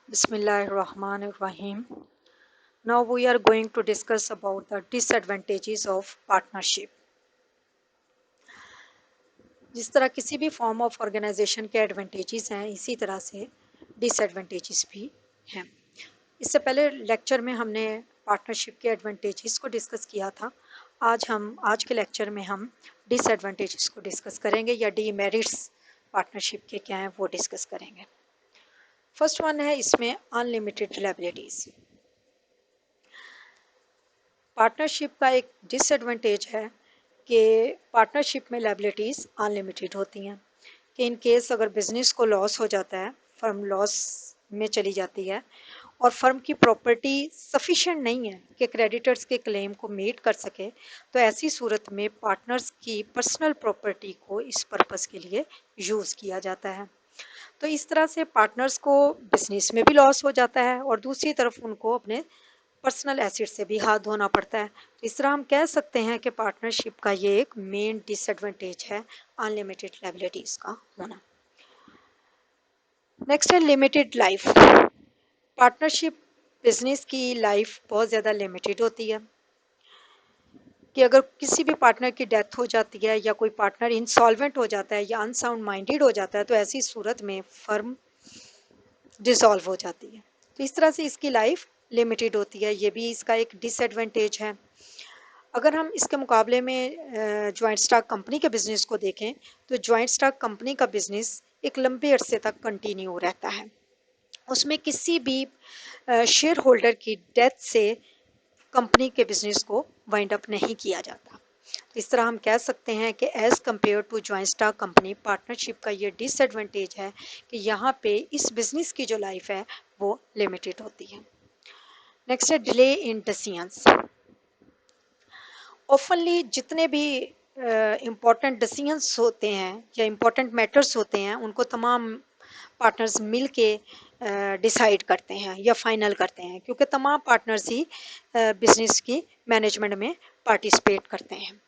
Bismillahirrahmanirrahim. Now we are going to discuss about the disadvantages of partnership. जिस तरह किसी भी फॉर्म ऑफ ऑर्गेनाइजेशन के एडवांटेजेस हैं, इसी तरह से डिसएडवांटेजेस भी हैं। इससे पहले लेक्चर में हमने पार्टनरशिप के एडवांटेजेस को डिस्कस किया था। आज के लेक्चर में हम डिसएडवांटेजेस को डिस्कस करेंगे या डीमेरिट्स पार्टनरशिप के क्या हैं वो डिस्कस करेंगे। फर्स्ट वन है इसमें अनलिमिटेड लायबिलिटीज। पार्टनरशिप का एक डिसएडवांटेज है कि पार्टनरशिप में लायबिलिटीज़ अनलिमिटेड होती हैं कि इन केस अगर बिजनेस को लॉस हो जाता है, फर्म लॉस में चली जाती है और फर्म की प्रॉपर्टी सफिशिएंट नहीं है कि क्रेडिटर्स के क्लेम को मीट कर सके, तो ऐसी सूरत में पार्टनर्स की पर्सनल प्रॉपर्टी को इस पर्पस के लिए यूज़ किया जाता है। तो इस तरह से पार्टनर्स को बिजनेस में भी लॉस हो जाता है और दूसरी तरफ उनको अपने पर्सनल एसेट से भी हाथ धोना पड़ता है। तो इस तरह हम कह सकते हैं कि पार्टनरशिप का ये एक मेन डिसएडवांटेज है अनलिमिटेड लायबिलिटीज का होना। नेक्स्ट है लिमिटेड लाइफ। पार्टनरशिप बिजनेस की लाइफ बहुत ज़्यादा लिमिटेड होती है कि अगर किसी भी पार्टनर की डेथ हो जाती है या कोई पार्टनर इंसॉल्वेंट हो जाता है या अनसाउंड माइंडेड हो जाता है, तो ऐसी सूरत में फर्म डिसॉल्व हो जाती है। तो इस तरह से इसकी लाइफ लिमिटेड होती है, ये भी इसका एक डिसएडवांटेज है। अगर हम इसके मुकाबले में जॉइंट स्टॉक कंपनी के बिजनेस को देखें, तो जॉइंट स्टॉक कंपनी का बिजनेस एक लंबे अरसे तक कंटिन्यू रहता है। उसमें किसी भी शेयर होल्डर की डेथ से कंपनी के बिजनेस को वाइंड अप नहीं किया जाता। इस तरह हम कह सकते हैं कि as compared to joint stock company, partnership का ये डिसएडवांटेज है कि यहाँ पे इस बिजनेस की जो लाइफ है वो लिमिटेड होती है। नेक्स्ट है डिले इन डिसीजंस। ऑफनली जितने भी इम्पोर्टेंट डिसीजंस होते हैं या इम्पोर्टेंट मैटर्स होते हैं, उनको तमाम पार्टनर्स मिल के डिसाइड करते हैं या फाइनल करते हैं, क्योंकि तमाम पार्टनर्स ही बिजनेस की मैनेजमेंट में पार्टिसिपेट करते हैं।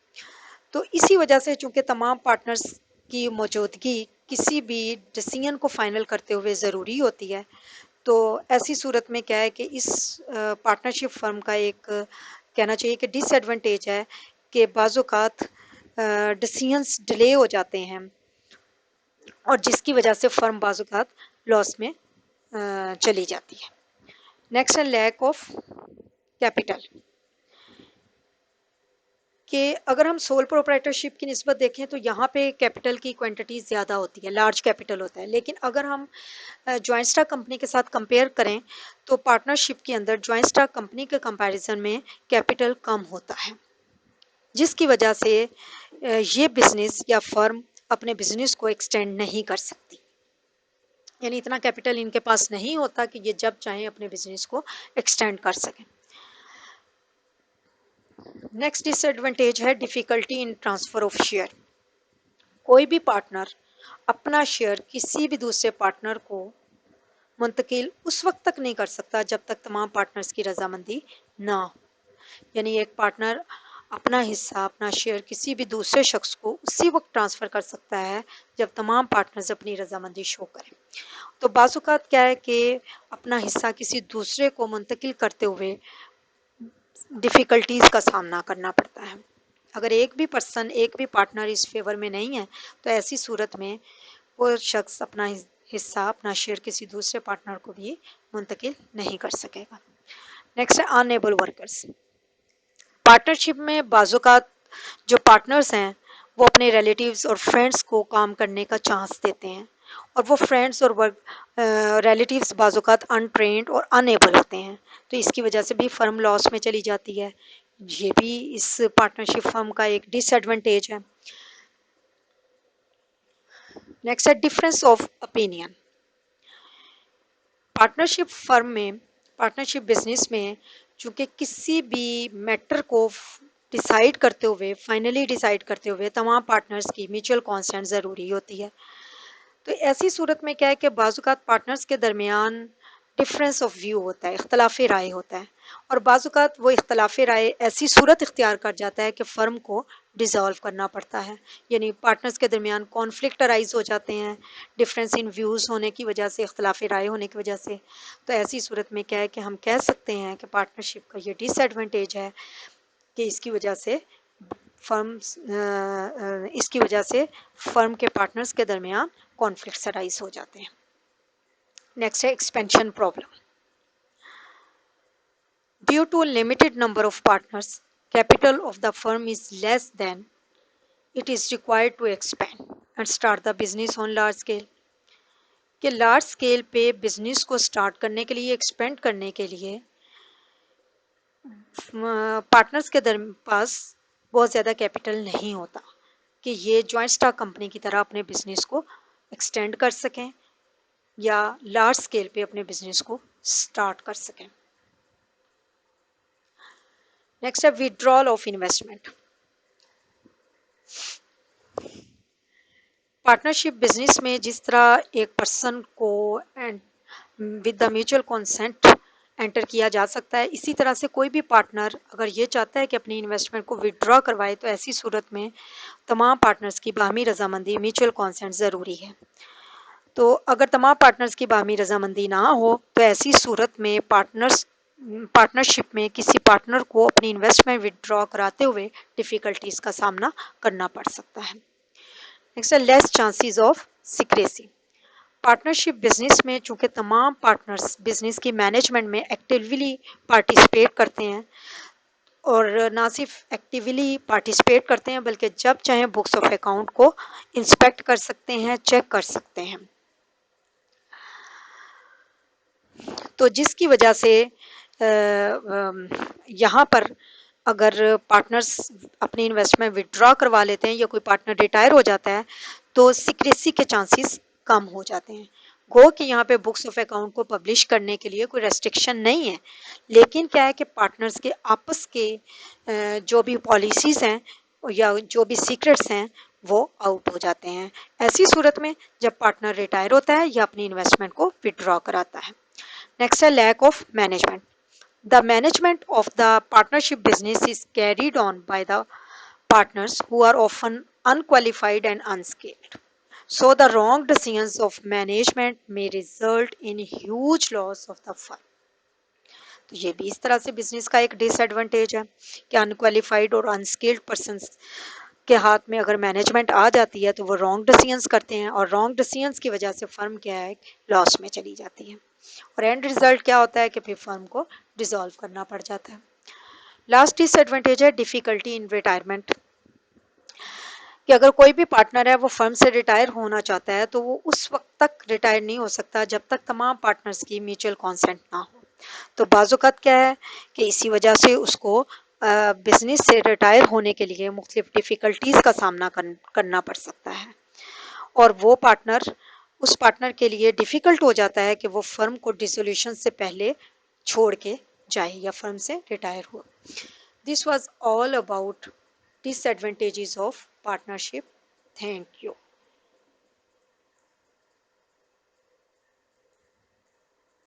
तो इसी वजह से चूँकि तमाम पार्टनर्स की मौजूदगी किसी भी डिसीजन को फाइनल करते हुए ज़रूरी होती है, तो ऐसी सूरत में क्या है कि इस पार्टनरशिप फर्म का एक कहना चाहिए कि डिसएडवांटेज है कि बाज़-औक़ात डिसीजंस डिले हो जाते हैं और जिसकी वजह से फर्म बाज़-औक़ात लॉस में चली जाती है। नेक्स्ट है लैक ऑफ कैपिटल, कि अगर हम सोल प्रोप्राइटरशिप की निस्बत देखें तो यहाँ पे कैपिटल की क्वांटिटी ज़्यादा होती है, लार्ज कैपिटल होता है। लेकिन अगर हम जॉइंट स्टॉक कंपनी के साथ कंपेयर करें तो पार्टनरशिप के अंदर जॉइंट स्टॉक कंपनी के कंपैरिजन में कैपिटल कम होता है, जिसकी वजह से ये बिजनेस या फर्म अपने बिजनेस को एक्सटेंड नहीं कर सकती, यानी इतना कैपिटल इनके पास नहीं होता कि ये जब चाहें अपने बिजनेस को एक्सटेंड कर सकें। नेक्स्ट डिसएडवांटेज है difficulty in transfer of share. कोई भी पार्टनर अपना शेयर किसी भी दूसरे पार्टनर को मुंतकिल उस वक्त तक नहीं कर सकता जब तक तमाम पार्टनर्स की रजामंदी ना हो। यानी एक पार्टनर अपना हिस्सा, अपना शेयर किसी भी दूसरे शख्स को उसी वक्त ट्रांसफ़र कर सकता है जब तमाम पार्टनर्स अपनी रजामंदी शो करें। तो बाज़-औक़ात क्या है कि अपना हिस्सा किसी दूसरे को मुंतकिल करते हुए डिफ़िकल्टीज़ का सामना करना पड़ता है। अगर एक भी पार्टनर इस फेवर में नहीं है, तो ऐसी सूरत में वो शख्स अपना हिस्सा, अपना शेयर किसी दूसरे पार्टनर को भी मुंतकिल नहीं कर सकेगा। नेक्स्ट है अनएबल वर्कर्स। पार्टनरशिप में बाज़-औक़ात जो पार्टनर्स हैं वो अपने रिलेटिव्स और फ्रेंड्स को काम करने का चांस देते हैं, और वो फ्रेंड्स और रिलेटिव्स बाज़-औक़ात अनट्रेंड और अनएबल होते हैं, तो इसकी वजह से भी फर्म लॉस में चली जाती है। ये भी इस पार्टनरशिप फर्म का एक डिसएडवांटेज है। नेक्स्ट है difference of opinion. Partnership business में चूँकि किसी भी मैटर को फाइनली डिसाइड करते हुए तमाम पार्टनर्स की म्यूचुअल कॉन्सेंट ज़रूरी होती है। तो ऐसी सूरत में क्या है कि बाज़-औक़ात पार्टनर्स के दरमियान डिफरेंस ऑफ व्यू होता है, इख्तलाफ़ राय होता है। اور بعض اوقات وہ اختلاف رائے ایسی صورت اختیار کر جاتا ہے کہ فرم کو ڈیزالو کرنا پڑتا ہے، یعنی پارٹنرز کے درمیان کانفلکٹ ارائز ہو جاتے ہیں ڈفرینس ان ویوز ہونے کی وجہ سے، اختلاف رائے ہونے کی وجہ سے. تو ایسی صورت میں کیا ہے کہ ہم کہہ سکتے ہیں کہ پارٹنرشپ کا یہ ڈس ایڈوانٹیج ہے کہ اس کی وجہ سے فرم کے پارٹنرز کے درمیان کانفلکٹس ارائز ہو جاتے ہیں. نیکسٹ ہے expansion problem. Due to a limited number of partners, capital of the firm is less than it is required to expand and start the business on large scale. کہ large scale پہ business کو start کرنے کے لیے، expand کرنے کے لیے partners کے پاس بہت زیادہ کیپٹل نہیں ہوتا کہ یہ جوائنٹ اسٹاک کمپنی کی طرح اپنے بزنس کو ایکسٹینڈ کر سکیں یا لارج اسکیل پہ اپنے بزنس کو اسٹارٹ کر سکیں. نیکسٹ ہے withdrawal of investment. Partnership business میں جس طرح ایک پرسن کو with the mutual consent enter کیا جا سکتا ہے، اسی طرح سے کوئی بھی پارٹنر اگر یہ چاہتا ہے کہ اپنی انویسٹمنٹ کو ودڈرا کروائے تو ایسی صورت میں تمام پارٹنرز کی باہمی رضامندی، میوچل کنسنٹ ضروری ہے. تو اگر تمام پارٹنرز کی باہمی رضامندی نہ ہو تو ایسی صورت میں پارٹنرشپ میں کسی پارٹنر کو اپنی انویسٹمنٹ ودڈرا کراتے ہوئے ڈیفیکلٹیز کا سامنا کرنا پڑ سکتا ہے. نیکسٹ ہے less chances of secrecy. Partnership business میں چونکہ تمام پارٹنرز بزنس کی مینجمنٹ میں ایکٹیولی پارٹیسپیٹ کرتے ہیں، اور نہ صرف ایکٹیولی پارٹیسپیٹ کرتے ہیں بلکہ جب چاہیں بکس آف اکاؤنٹ کو انسپیکٹ کر سکتے ہیں، چیک کر سکتے ہیں. تو جس کی وجہ سے یہاں پر اگر پارٹنرز اپنی انویسٹمنٹ ودڈرا کروا لیتے ہیں یا کوئی پارٹنر ریٹائر ہو جاتا ہے تو سیکریسی کے چانسز کم ہو جاتے ہیں. گو کہ یہاں پہ بکس آف اکاؤنٹ کو پبلش کرنے کے لیے کوئی ریسٹرکشن نہیں ہے، لیکن کیا ہے کہ پارٹنرز کے آپس کے جو بھی پالیسیز ہیں یا جو بھی سیکرٹس ہیں وہ آؤٹ ہو جاتے ہیں ایسی صورت میں جب پارٹنر ریٹائر ہوتا ہے یا اپنی انویسٹمنٹ کو ودڈرا کراتا ہے. نیکسٹ ہے lack of management. The management of the partnership business is carried on by the partners who are often unqualified and unskilled. So the wrong decisions of management may result in huge loss of the firm. تو یہ بھی اس طرح سے business کا ایک ڈس advantage ہے کہ unqualified اور انسکلڈ پرسنس کے ہاتھ میں اگر مینجمنٹ آ جاتی ہے تو وہ رانگ ڈیسیژنس کرتے ہیں، اور رانگ ڈیسیژنس کی وجہ سے فرم کیا ہے لاس میں چلی جاتی ہے، اور اینڈ ریزلٹ کیا ہوتا ہے کہ پھر فرم کو ڈیزالو کرنا پڑ جاتا ہے. لاسٹ ڈس ایڈوانٹیج ہے ڈیفیکلٹی ان ریٹائرمنٹ. کہ اگر کوئی بھی پارٹنر ہے وہ فرم سے ریٹائر ہونا چاہتا ہے تو وہ اس وقت تک ریٹائر نہیں ہو سکتا جب تک تمام پارٹنرز کی میوچل کانسنٹ نہ ہو. تو بعض اوقات کیا ہے کہ اسی وجہ سے اس کو بزنس سے ریٹائر ہونے کے لیے مختلف ڈیفیکلٹیز کا سامنا کرنا پڑ سکتا ہے، اور وہ پارٹنر اس پارٹنر کے لیے ڈیفیکلٹ ہو جاتا ہے کہ وہ فرم کو ڈیسولیوشن سے پہلے چھوڑ کے جائے یا فرم سے retire who. This was all about disadvantages of partnership. Thank you.